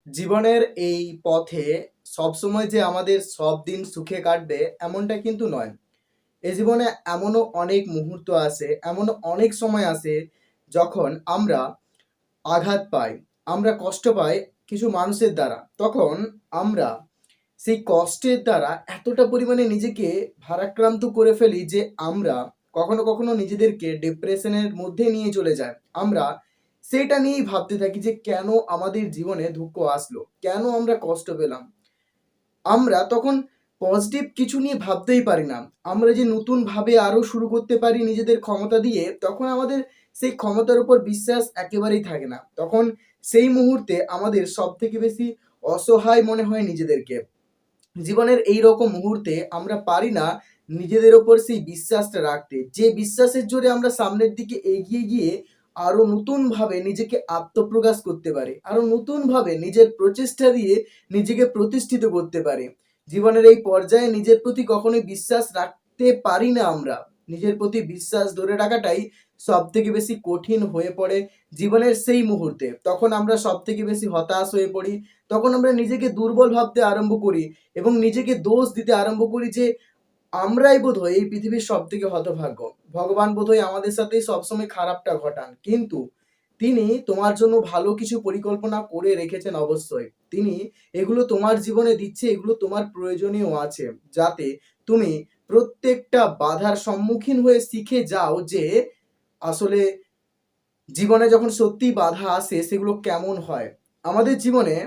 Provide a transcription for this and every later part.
জীবনের এই পথে সবসময় যে আমাদের সব দিন সুখে কাটবে এমনটা কিন্তু নয়। এ জীবনে এমনও অনেক মুহূর্ত আসে, এমন অনেক সময় আসে যখন আমরা আঘাত পাই, আমরা কষ্ট পাই কিছু মানুষের দ্বারা। তখন আমরা সেই কষ্টের দ্বারা এতটা পরিমাণে নিজেকে ভারাক্রান্ত করে ফেলি যে আমরা কখনো কখনো নিজেদেরকে ডিপ্রেশনের মধ্যে নিয়ে চলে যাই। আমরা সেটা নিয়েই ভাবতে থাকি যে কেন আমাদের জীবনে দুঃখ আসলো, কেন আমরা কষ্ট পেলাম। আমরা তখন পজিটিভ কিছু নিয়ে ভাবতেই পারি না। আমরা যে নতুনভাবে আরও শুরু করতে পারি নিজেদের ক্ষমতা দিয়ে, তখন আমাদের সেই ক্ষমতার উপর বিশ্বাস একেবারেই থাকে না। তখন সেই মুহূর্তে আমাদের সব থেকে বেশি অসহায় মনে হয় নিজেদেরকে। জীবনের এই রকম মুহূর্তে আমরা পারি না নিজেদের ওপর সেই বিশ্বাসটা রাখতে, যে বিশ্বাসের জোরে আমরা সামনের দিকে এগিয়ে গিয়ে আরো নতুনভাবে নিজেকে আত্মপ্রকাশ করতে পারি, আরো নতুনভাবে নিজের প্রচেষ্টা দিয়ে নিজেকে প্রতিষ্ঠিত করতে পারি। জীবনের এই পর্যায়ে নিজের প্রতি কখনোই বিশ্বাস রাখতে পারি না আমরা। নিজের প্রতি বিশ্বাস ধরে রাখাটাই সব থেকে বেশি কঠিন হয়ে পড়ে জীবনের সেই মুহূর্তে। তখন আমরা সব থেকে বেশি হতাশ হয়ে পড়ি, তখন আমরা নিজেকে দুর্বল ভাবতে আরম্ভ করি এবং নিজেকে দোষ দিতে আরম্ভ করি যে আমরাই বোধহয় এই পৃথিবীর সব থেকে হতভাগ্য, ভগবান বোধহয় আমাদের সাথেই সবসময় খারাপটা ঘটান। কিন্তু তিনি তোমার জন্য ভালো কিছু পরিকল্পনা করে রেখেছেন অবশ্যই। তিনি এগুলো তোমার জীবনে দিচ্ছে, এগুলো তোমার প্রয়োজনীয় আছে, যাতে তুমি প্রত্যেকটা বাধার সম্মুখীন হয়ে শিখে যাও যে আসলে জীবনে যখন সত্যি বাধা আসে সেগুলো কেমন হয়। আমাদের জীবনে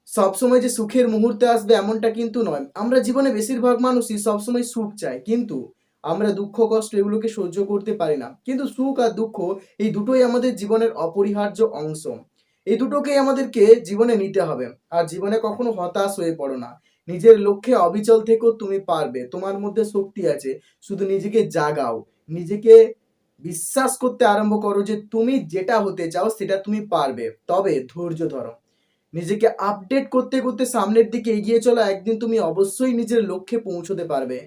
সবসময় যে সুখের মুহূর্তে আসবে এমনটা কিন্তু নয়। আমরা জীবনে বেশিরভাগ মানুষই সবসময় সুখ চাই, কিন্তু আমরা দুঃখ কষ্ট এগুলোকে সহ্য করতে পারি না। কিন্তু সুখ আর দুঃখ এই দুটোই আমাদের জীবনের অপরিহার্য অংশ। এই দুটোকেই আমাদেরকে জীবনে নিতে হবে। আর জীবনে কখনো হতাশ হয়ে পড়ো না। নিজের লক্ষ্যে অবিচল থেকেও তুমি পারবে, তোমার মধ্যে শক্তি আছে। শুধু নিজেকে জাগাও, নিজেকে বিশ্বাস করতে আরম্ভ করো যে তুমি যেটা হতে চাও সেটা তুমি পারবে। তবে ধৈর্য ধরো, নিজেকে আপডেট করতে করতে সামনের দিকে এগিয়ে চলো, একদিন তুমি অবশ্যই নিজের লক্ষ্যে পৌঁছতে পারবে।